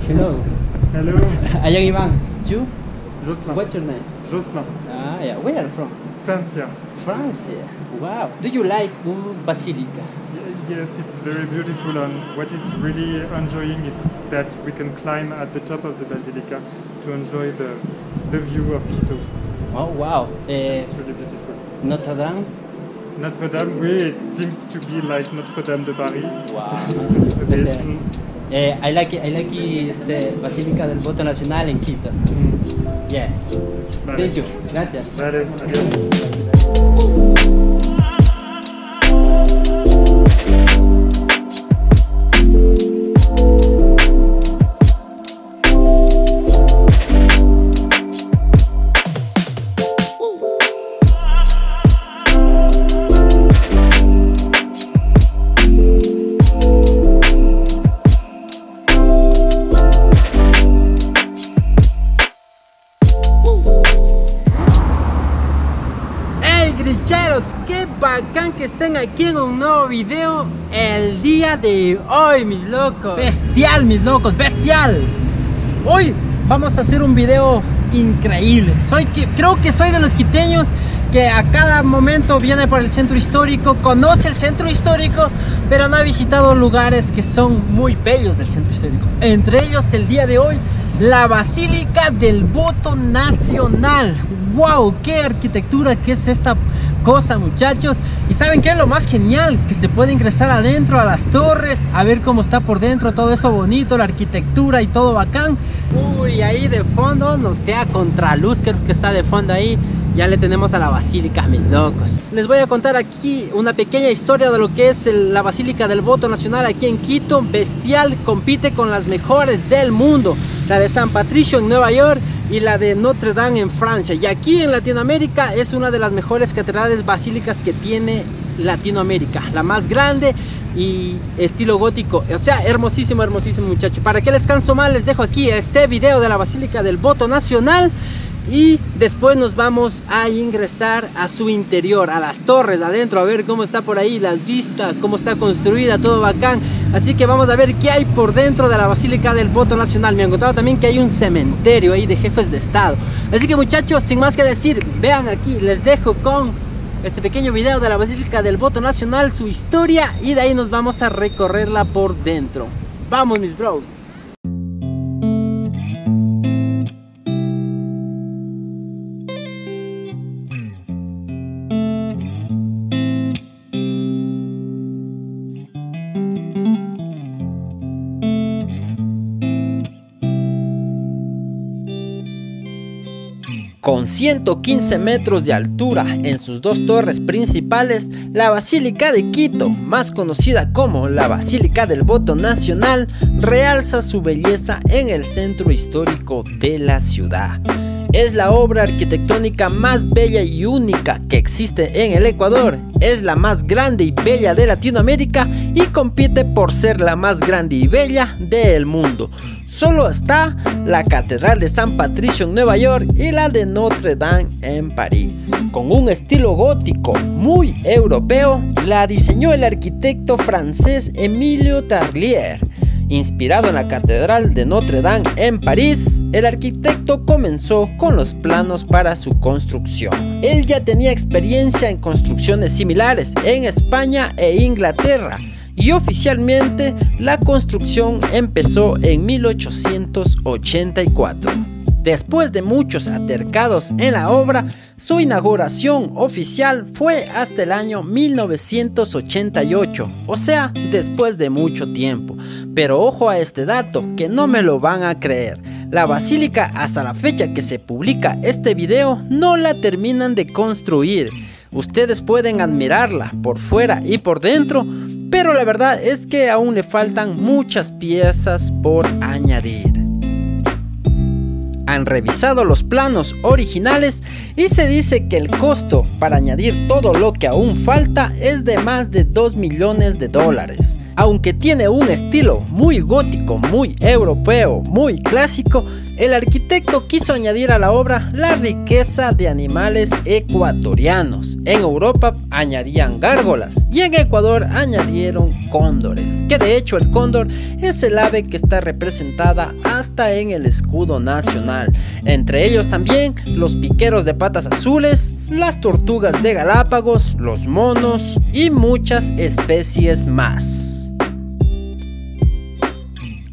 Hello. Hello. I am Ivan. You? Jocelyn. What's your name? Jocelyn. Ah, yeah. Where are you from? France, yeah. France. Wow. Do you like Basilica? Yes, it's very beautiful, and what is really enjoying is that we can climb at the top of the basilica to enjoy the view of Quito. Oh, wow. It's really beautiful. Notre Dame? Notre Dame, oui, it seems to be like Notre Dame de Paris. Wow. A bit. I like the Basílica del Voto Nacional en Quito. Yes. Vale. Thank you. Gracias. Vale, adiós. Gricheros, qué bacán que estén aquí en un nuevo video el día de hoy, mis locos. Bestial, mis locos, bestial. Hoy vamos a hacer un video increíble. Creo que soy de los quiteños que a cada momento viene por el centro histórico, conoce el centro histórico, pero no ha visitado lugares que son muy bellos del centro histórico. Entre ellos, el día de hoy, la Basílica del Voto Nacional. ¡Wow! ¡Qué arquitectura! ¿Qué es esta cosa, muchachos? ¿Y saben qué es lo más genial? Que se puede ingresar adentro a las torres, a ver cómo está por dentro, todo eso bonito, la arquitectura y todo bacán. Uy, ahí de fondo, no sea contraluz que está de fondo ahí. Ya le tenemos a la basílica, mis locos. Les voy a contar aquí una pequeña historia de lo que es la Basílica del Voto Nacional aquí en Quito. Bestial, compite con las mejores del mundo. La de San Patricio en Nueva York y la de Notre Dame en Francia. Y aquí en Latinoamérica es una de las mejores catedrales basílicas que tiene Latinoamérica. La más grande y estilo gótico. O sea, hermosísimo, hermosísimo, muchachos. Para que les canso más, les dejo aquí este video de la Basílica del Voto Nacional. Y después nos vamos a ingresar a su interior, a las torres adentro, a ver cómo está por ahí las vistas, cómo está construida, todo bacán. Así que vamos a ver qué hay por dentro de la Basílica del Voto Nacional. Me han contado también que hay un cementerio ahí de jefes de estado. Así que, muchachos, sin más que decir, vean aquí, les dejo con este pequeño video de la Basílica del Voto Nacional, su historia, y de ahí nos vamos a recorrerla por dentro. Vamos, mis bros. Con 115 metros de altura en sus dos torres principales, la Basílica de Quito, más conocida como la Basílica del Voto Nacional, realza su belleza en el centro histórico de la ciudad. Es la obra arquitectónica más bella y única que existe en el Ecuador, es la más grande y bella de Latinoamérica y compite por ser la más grande y bella del mundo. Solo está la Catedral de San Patricio en Nueva York y la de Notre Dame en París. Con un estilo gótico muy europeo, la diseñó el arquitecto francés Emilio Tarlier. Inspirado en la Catedral de Notre Dame en París, el arquitecto comenzó con los planos para su construcción. Él ya tenía experiencia en construcciones similares en España e Inglaterra, y oficialmente la construcción empezó en 1884. Después de muchos altercados en la obra, su inauguración oficial fue hasta el año 1988, o sea, después de mucho tiempo. Pero ojo a este dato, que no me lo van a creer. La basílica, hasta la fecha que se publica este video, no la terminan de construir. Ustedes pueden admirarla por fuera y por dentro, pero la verdad es que aún le faltan muchas piezas por añadir. Han revisado los planos originales y se dice que el costo para añadir todo lo que aún falta es de más de $2 millones. Aunque tiene un estilo muy gótico, muy europeo, muy clásico, el arquitecto quiso añadir a la obra la riqueza de animales ecuatorianos. En Europa añadían gárgolas y en Ecuador añadieron cóndores, que de hecho el cóndor es el ave que está representada hasta en el escudo nacional. Entre ellos también los piqueros de patas azules, las tortugas de Galápagos, los monos y muchas especies más.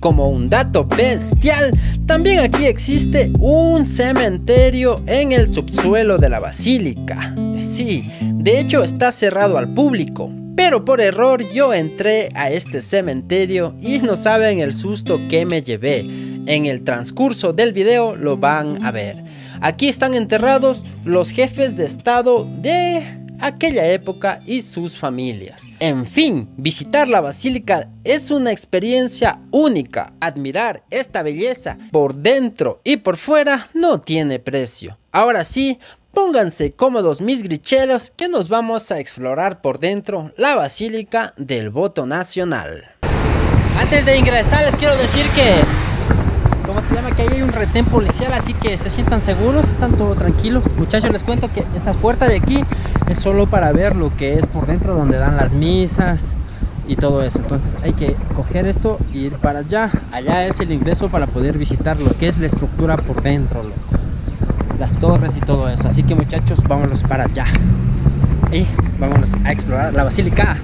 Como un dato bestial, también aquí existe un cementerio en el subsuelo de la basílica. Sí, de hecho está cerrado al público, pero por error yo entré a este cementerio y no saben el susto que me llevé. En el transcurso del video lo van a ver. Aquí están enterrados los jefes de estado de aquella época y sus familias. En fin, visitar la basílica es una experiencia única. Admirar esta belleza por dentro y por fuera no tiene precio. Ahora sí, pónganse cómodos mis gricheros que nos vamos a explorar por dentro la basílica del Voto Nacional. Antes de ingresar les quiero decir que ¿cómo se llama? Que ahí hay un retén policial, así que se sientan seguros, están todo tranquilo. Muchachos, les cuento que esta puerta de aquí es solo para ver lo que es por dentro, donde dan las misas y todo eso. Entonces hay que coger esto e ir para allá. Allá es el ingreso para poder visitar lo que es la estructura por dentro, las torres y todo eso. Así que muchachos, vámonos para allá y vámonos a explorar la basílica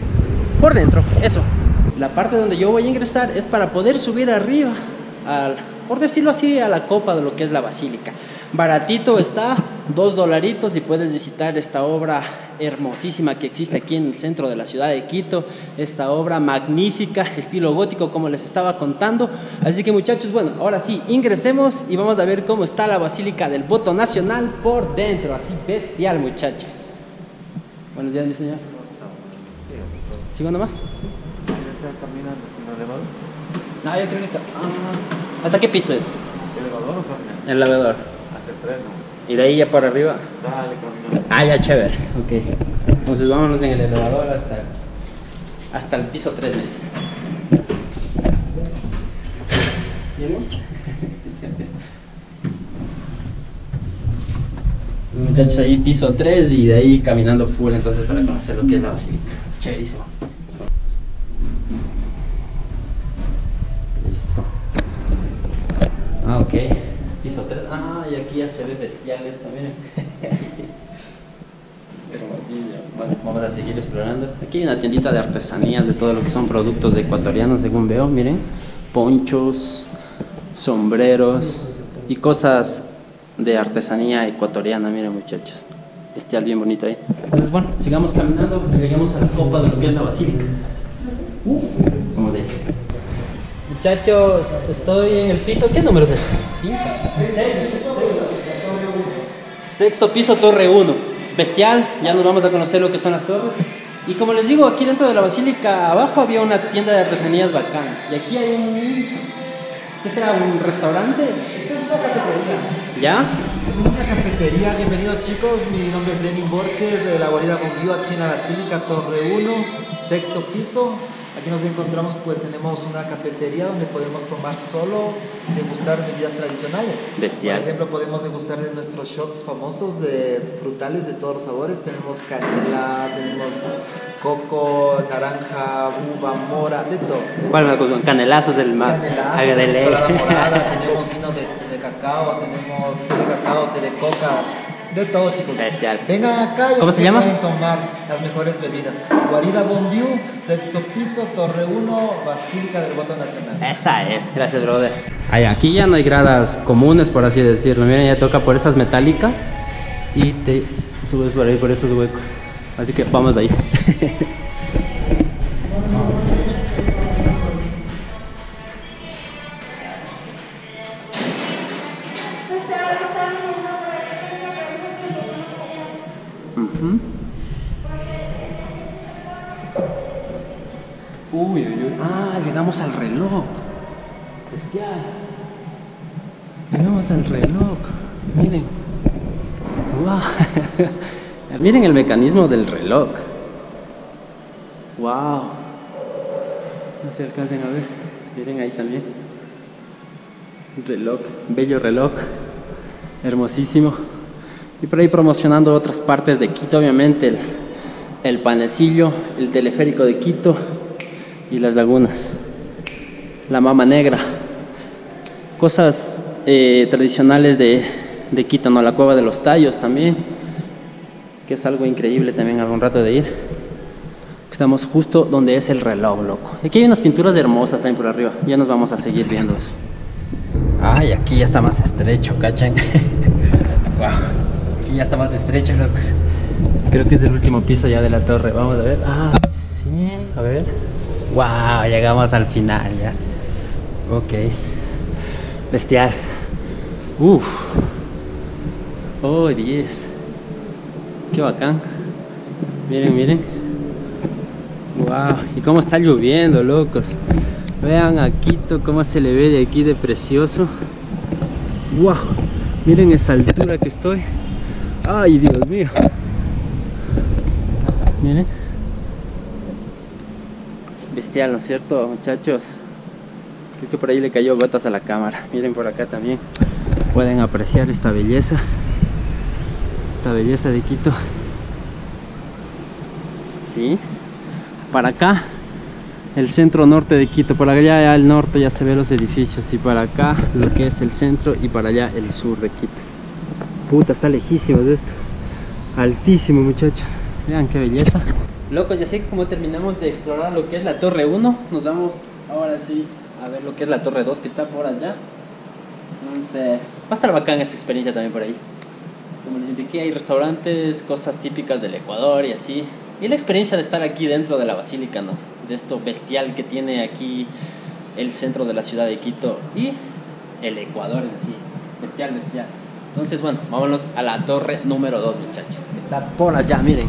por dentro. Eso, la parte donde yo voy a ingresar es para poder subir arriba por decirlo así, a la copa de lo que es la basílica. Baratito está, $2 y puedes visitar esta obra hermosísima que existe aquí en el centro de la ciudad de Quito. Esta obra magnífica, estilo gótico como les estaba contando. Así que muchachos, bueno, ahora sí, ingresemos y vamos a ver cómo está la basílica del Voto Nacional por dentro. Así bestial, muchachos. Buenos días, mi señor. ¿Sigo nomás? ¿Caminando sin elevador? No, yo creo que... ¿hasta qué piso es? ¿Elevador o caminando? El elevador. Hacia el tren, ¿no? Y de ahí ya por arriba. Dale, caminando. Ah, ya, chévere. Ok. Entonces vámonos en el elevador hasta el piso 3, me dice. ¿Bien? Muchachos, ahí piso 3 y de ahí caminando full, entonces para conocer lo que es la basílica. Chéverísimo. Listo. Ah, ok. Piso 3. Ah, y aquí ya se ve bestial esto, miren. Bueno, vamos a seguir explorando. Aquí hay una tiendita de artesanías de todo lo que son productos ecuatorianos, según veo, miren. Ponchos, sombreros y cosas de artesanía ecuatoriana, miren muchachos. Bestial, bien bonito ahí. Entonces, bueno, sigamos caminando y llegamos a la copa de lo que es la basílica. Vamos ahí. Muchachos, estoy en el piso. ¿Qué número es este? 5. Sexto piso, torre 1. Bestial, ya nos vamos a conocer lo que son las torres. Y como les digo, aquí dentro de la basílica abajo había una tienda de artesanías bacán. Y aquí hay ¿qué será? ¿Un restaurante? Esta es una cafetería. ¿Ya? Esta es una cafetería. Bienvenidos chicos, mi nombre es Lenin Borges de la guarida Bonview aquí en la basílica torre 1, sexto piso. Aquí nos encontramos, pues tenemos una cafetería donde podemos tomar solo y degustar bebidas tradicionales. Bestial. Por ejemplo, podemos degustar de nuestros shots famosos de frutales de todos los sabores. Tenemos canela, tenemos coco, naranja, uva, mora, de todo. ¿Cuál me gustó? Canelazos del más. Canelazo, Hágale. tenemos colada morada, tenemos vino de cacao, tenemos té de cacao, té de coca. De todo, chicos. Bestial. Vengan acá y ¿Cómo se llama? pueden tomar las mejores bebidas. Guarida Bonview, sexto piso, torre 1, Basílica del Voto Nacional. Esa es, gracias brother. Ay, aquí ya no hay gradas comunes, por así decirlo. Miren, ya toca por esas metálicas y te subes por ahí, por esos huecos. Así que vamos ahí. Uy, uy, uy. Ah, llegamos al reloj. Bestial. Llegamos al reloj. Miren. Wow. Miren el mecanismo del reloj. Wow. No se alcancen a ver. Miren ahí también. Un reloj, bello reloj. Hermosísimo. Y por ahí promocionando otras partes de Quito, obviamente el panecillo, el teleférico de Quito y las lagunas. La mama negra. Cosas tradicionales de Quito, ¿no? La cueva de los tallos también, que es algo increíble también algún rato de ir. Estamos justo donde es el reloj, loco. Aquí hay unas pinturas hermosas también por arriba. Ya nos vamos a seguir viendo eso. Ay, aquí ya está más estrecho, ¿cachan? Wow. Aquí ya está más estrecho, locos. Creo que es el último piso ya de la torre. Vamos a ver. Ah, sí, a ver. Wow, llegamos al final ya. Ok. Bestial. Uf. Oh, 10. Qué bacán. Miren, miren. Wow. Y cómo está lloviendo, locos. Vean a Quito cómo se le ve de aquí de precioso. Wow. Miren esa altura que estoy. Ay, Dios mío. Miren. Bestial, ¿no es cierto, muchachos? Creo que por ahí le cayó gotas a la cámara. Miren por acá también. Pueden apreciar esta belleza. Esta belleza de Quito. Sí. Para acá, el centro norte de Quito. Por allá al norte ya se ven los edificios. Y para acá lo que es el centro. Y para allá el sur de Quito. Puta, está lejísimo de esto. Altísimo, muchachos. Vean qué belleza. Locos, ya sé que como terminamos de explorar lo que es la Torre 1, nos vamos ahora sí a ver lo que es la Torre 2 que está por allá. Entonces, va a estar bacán esta experiencia también por ahí. Como les indiqué, hay restaurantes, cosas típicas del Ecuador y así. Y la experiencia de estar aquí dentro de la basílica, ¿no? De esto bestial que tiene aquí el centro de la ciudad de Quito y el Ecuador en sí. Bestial, bestial. Entonces, bueno, vámonos a la Torre número 2, muchachos. Está por allá, miren.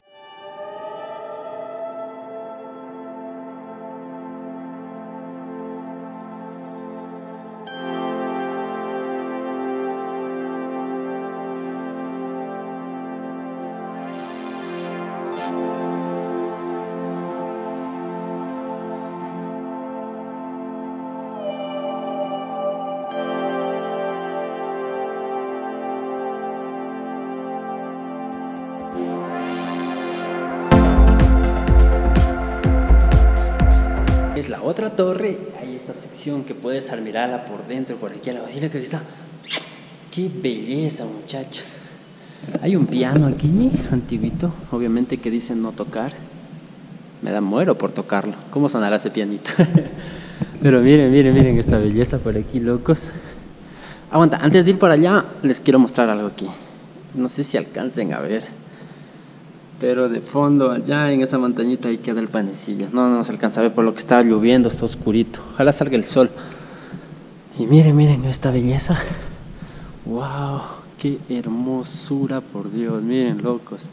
Es la otra torre. Hay esta sección que puedes admirarla por dentro, por aquí a la basílica que está. Qué belleza, muchachos. Hay un piano aquí, antiguito, obviamente que dice no tocar. Me da muero por tocarlo. ¿Cómo sonará ese pianito? Pero miren, miren, miren esta belleza por aquí, locos. Aguanta, antes de ir para allá, les quiero mostrar algo aquí. No sé si alcancen a ver. Pero de fondo, allá en esa montañita, ahí queda el panecillo. No se alcanza a ver por lo que está lloviendo, está oscurito. Ojalá salga el sol. Y miren, miren esta belleza. ¡Wow! ¡Qué hermosura, por Dios! Miren, locos.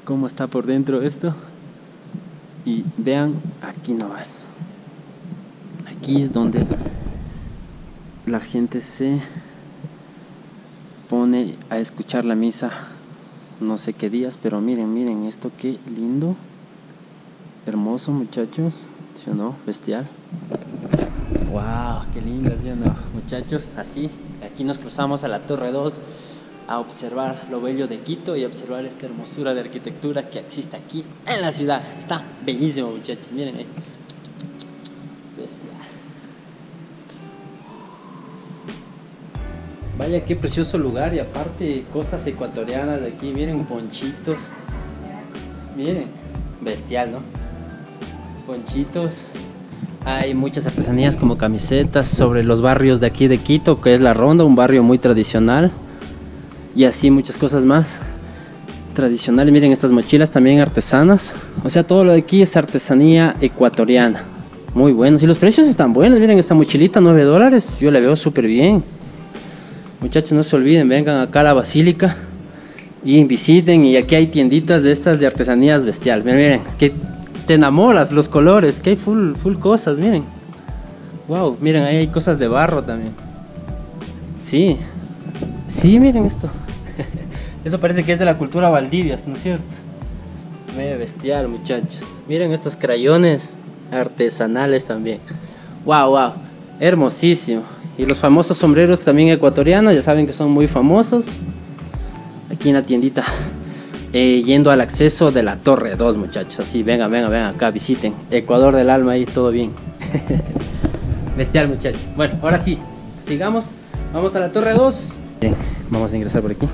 ¿Cómo está por dentro esto? Y vean, aquí nomás. Aquí es donde la gente se pone a escuchar la misa. No sé qué días, pero miren, miren esto, qué lindo, hermoso, muchachos, ¿sí o no? Bestial. Wow, qué lindo, ¿sí o no? Muchachos, así, aquí nos cruzamos a la Torre 2 a observar lo bello de Quito y a observar esta hermosura de arquitectura que existe aquí en la ciudad. Está bellísimo, muchachos, miren ahí. Vaya qué precioso lugar, y aparte cosas ecuatorianas de aquí, miren, ponchitos. Miren, bestial, ¿no? Ponchitos. Hay muchas artesanías como camisetas sobre los barrios de aquí de Quito, que es La Ronda, un barrio muy tradicional. Y así muchas cosas más tradicionales. Miren estas mochilas también artesanas. O sea, todo lo de aquí es artesanía ecuatoriana. Muy bueno. Y los precios están buenos. Miren esta mochilita, $9. Yo la veo súper bien. Muchachos, no se olviden, vengan acá a la basílica y visiten. Y aquí hay tienditas de estas de artesanías bestial. Miren, miren, es que te enamoras los colores, que hay full cosas, miren. Wow, miren, ahí hay cosas de barro también. Sí, sí, miren esto. Eso parece que es de la cultura Valdivia, ¿no es cierto? Bestial, muchachos. Miren estos crayones. artesanales también. Wow, wow, hermosísimo. Y los famosos sombreros también ecuatorianos, ya saben que son muy famosos. Aquí en la tiendita, yendo al acceso de la Torre 2, muchachos. Así, vengan acá, visiten. Ecuador del alma, ahí todo bien. Bestial, muchachos. Bueno, ahora sí, sigamos. Vamos a la Torre 2. Bien, vamos a ingresar por aquí.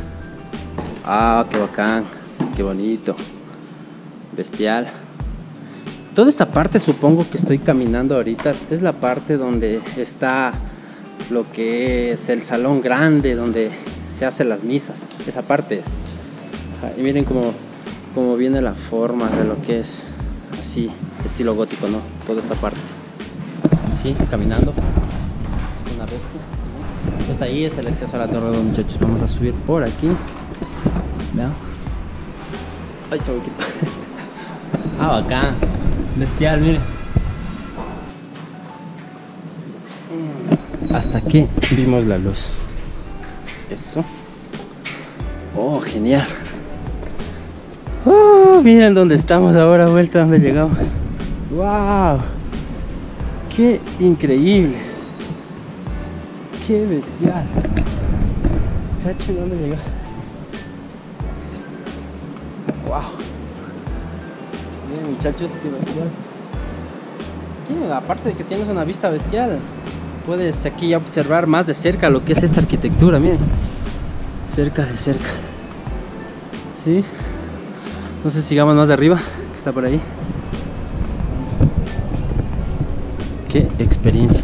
Ah, qué bacán, qué bonito. Bestial. Toda esta parte, supongo que estoy caminando ahorita, es la parte donde está lo que es el salón grande, donde se hacen las misas. Esa parte es. Y miren cómo viene la forma de lo que es así, estilo gótico, ¿no? Toda esta parte. Así, caminando. Una bestia. Pues ahí es el acceso a la Torre 2, muchachos. Vamos a subir por aquí. Vean. Ay, se me quitó. Ah, bacán. Bestial, miren. Hasta que vimos la luz. Eso. Oh, genial. Oh, miren dónde estamos ahora, vuelta donde llegamos. Wow. Qué increíble. Qué bestial. Cacho, ¿dónde llegó? Wow. Miren, muchachos, qué bestial. Aquí, aparte de que tienes una vista bestial, puedes aquí ya observar más de cerca lo que es esta arquitectura. Miren, cerca de cerca. ¿Sí? Entonces sigamos más de arriba, que está por ahí. Qué experiencia.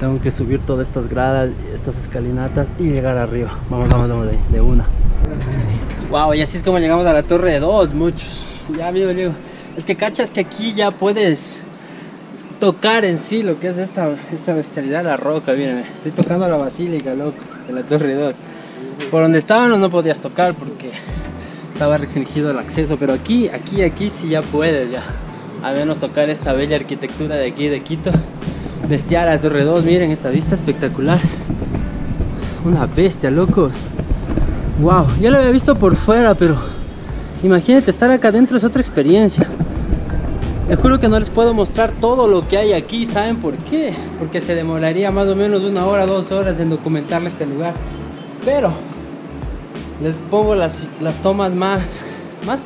Tengo que subir todas estas gradas, estas escalinatas y llegar arriba. Vamos de una. Wow, y así es como llegamos a la Torre 2, muchos. Ya, amigo, es que cachas que aquí ya puedes tocar en sí lo que es esta bestialidad, la roca. Miren, estoy tocando la basílica, locos, de la Torre 2. Por donde estábamos no podías tocar porque estaba restringido el acceso, pero aquí sí ya puedes, ya. A menos tocar esta bella arquitectura de aquí de Quito. Bestial la Torre 2, miren esta vista espectacular. Una bestia, locos. Wow, ya lo había visto por fuera, pero imagínate estar acá adentro, es otra experiencia. Te juro que no les puedo mostrar todo lo que hay aquí. ¿Saben por qué? Porque se demoraría más o menos 1 hora, 2 horas en documentarles este lugar. Pero les pongo las tomas más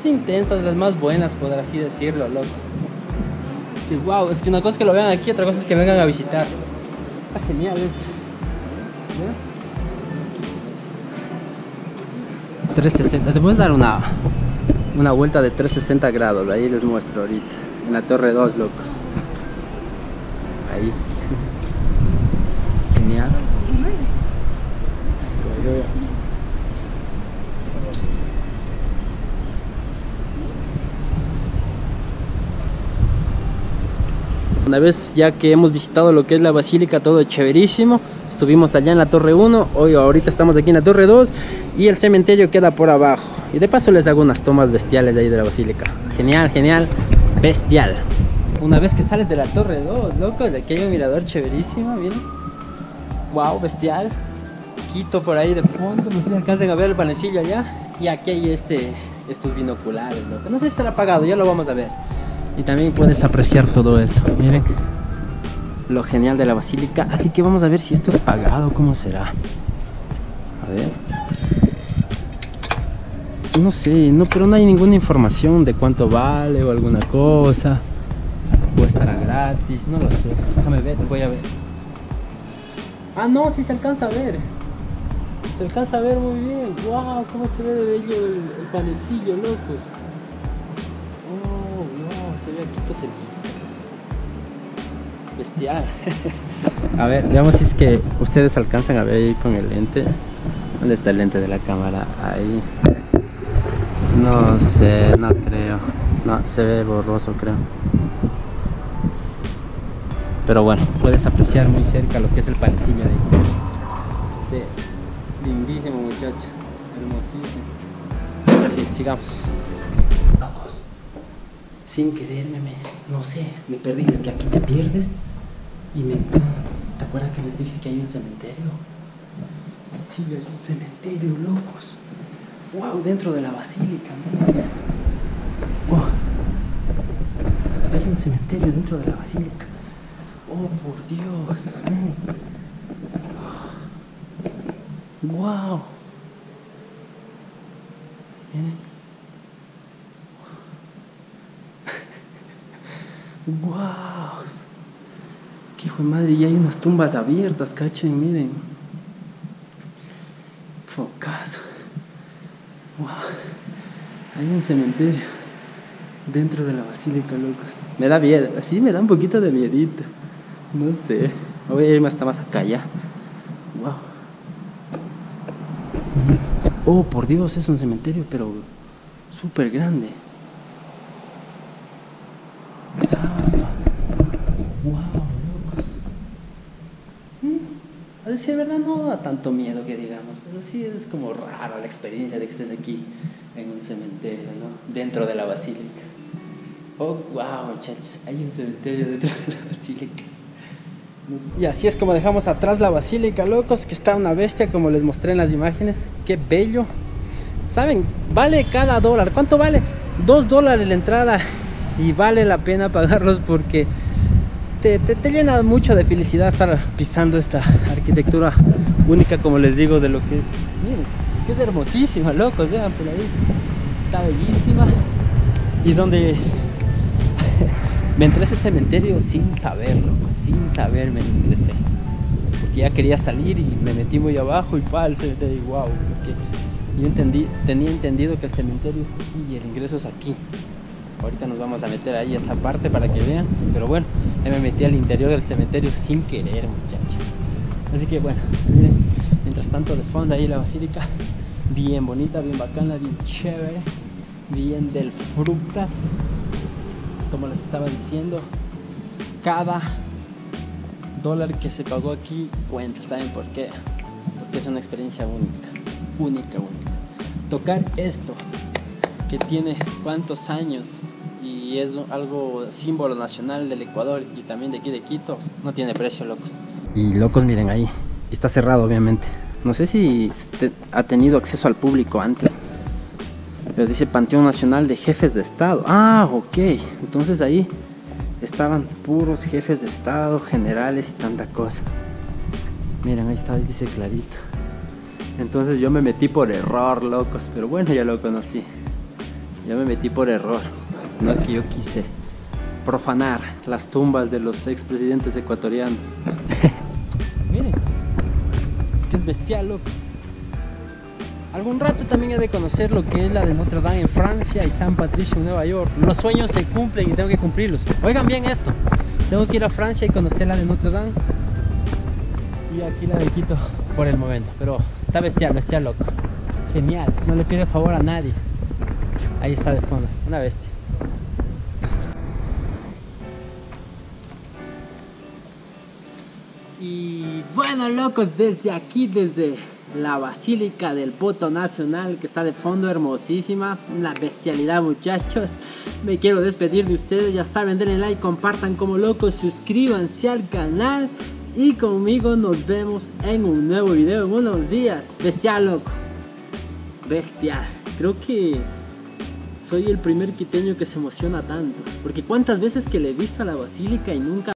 intensas, las más buenas, por así decirlo, locos. Que wow, es que una cosa es que lo vean aquí, otra cosa es que vengan a visitar. Está genial esto. ¿Ve? 360, te puedes dar una vuelta de 360 grados, ahí les muestro ahorita, en la Torre 2, locos. Ahí. Genial. Una vez ya que hemos visitado lo que es la basílica, todo chéverísimo. Estuvimos allá en la Torre 1, ahorita estamos aquí en la Torre 2 y el cementerio queda por abajo. Y de paso les hago unas tomas bestiales de ahí de la basílica. Genial, genial, bestial. Una vez que sales de la Torre 2, locos, aquí hay un mirador chéverísimo, miren. Wow, bestial. Quito por ahí de fondo, no sé si alcancen a ver el panecillo allá. Y aquí hay estos binoculares, loco. No sé si estará apagado, ya lo vamos a ver. Y también puedes apreciar todo eso, miren lo genial de la basílica. Así que vamos a ver si esto es pagado, cómo será. A ver. No sé, pero no hay ninguna información de cuánto vale o alguna cosa. O estará gratis, no lo sé. Déjame ver, voy a ver. Ah, no, sí se alcanza a ver. Se alcanza a ver muy bien. Wow, cómo se ve de bello el panecillo, locos. Oh, wow, se ve aquí todo cerquita. Bestial. A ver, veamos si es que ustedes alcanzan a ver ahí con el lente. ¿Dónde está el lente de la cámara? Ahí. No sé, no creo. No, se ve borroso, creo. Pero bueno, puedes apreciar muy cerca lo que es el panecillo de ahí. Lindísimo, muchachos. Hermosísimo. Así, sigamos. Locos. Sin quererme, no sé, me perdí. Es que aquí te pierdes y ¿te acuerdas que les dije que hay un cementerio? Sí, hay un cementerio, locos. Wow, dentro de la basílica, wow. un cementerio dentro de la basílica. Oh, por Dios. Wow. Miren. Wow. Qué hijo de madre, y hay unas tumbas abiertas, cachen, miren. Focazo. Wow. Hay un cementerio dentro de la basílica, locos. Me da miedo, así me da un poquito de miedito. No sé. Voy a irme hasta más acá ya. Wow. Oh, por Dios, es un cementerio, pero súper grande. Wow, locos. A decir verdad, no da tanto miedo que digamos, pero sí es como raro la experiencia de que estés aquí en un cementerio, ¿no? Dentro de la basílica. Oh, wow, muchachos, hay un cementerio dentro de la basílica. Y así es como dejamos atrás la basílica, locos, que está una bestia, como les mostré en las imágenes. Qué bello. ¿Saben? Vale cada dólar. ¿Cuánto vale? $2 la entrada. Y vale la pena pagarlos porque te llena mucho de felicidad estar pisando esta arquitectura única, como les digo, de lo que es. Miren, que es hermosísima, locos, vean por ahí. Está bellísima. Y donde me entré a ese cementerio sin saberlo, sin saber me ingresé. Porque ya quería salir y me metí muy abajo y el cementerio, y wow, porque yo tenía entendido que el cementerio es aquí y el ingreso es aquí. Ahorita nos vamos a meter ahí a esa parte para que vean, pero bueno, ya me metí al interior del cementerio sin querer, muchachos. Así que bueno, miren, mientras tanto de fondo ahí la basílica, bien bonita, bien bacana, bien chévere, bien del frutas. Como les estaba diciendo, cada dólar que se pagó aquí cuenta. ¿Saben por qué? Porque es una experiencia única. Tocar esto, que tiene cuántos años y es algo símbolo nacional del Ecuador y también de aquí de Quito, no tiene precio, locos. Y locos, miren ahí, está cerrado obviamente. No sé si ha tenido acceso al público antes. Pero dice Panteón Nacional de Jefes de Estado. Ah, ok. Entonces ahí estaban puros jefes de Estado, generales y tanta cosa. Miren, ahí está, dice clarito. Entonces yo me metí por error, locos. Pero bueno, ya lo conocí. Yo me metí por error. No es que yo quise profanar las tumbas de los expresidentes ecuatorianos. Miren. Es que es bestial, loco. Algún rato también he de conocer lo que es la de Notre Dame en Francia y San Patricio en Nueva York. Los sueños se cumplen y tengo que cumplirlos. Oigan bien esto. Tengo que ir a Francia y conocer la de Notre Dame. Y aquí la de Quito por el momento. Pero está bestial, loco. Genial. No le pide favor a nadie. Ahí está de fondo. Una bestia. Y bueno, locos, desde aquí, desde la Basílica del Voto Nacional, que está de fondo, hermosísima, una bestialidad, muchachos. Me quiero despedir de ustedes, ya saben, denle like, compartan como locos, suscríbanse al canal y conmigo nos vemos en un nuevo video en unos días. Bestial, loco, bestial. Creo que soy el primer quiteño que se emociona tanto, porque cuántas veces que le he visto a la basílica y nunca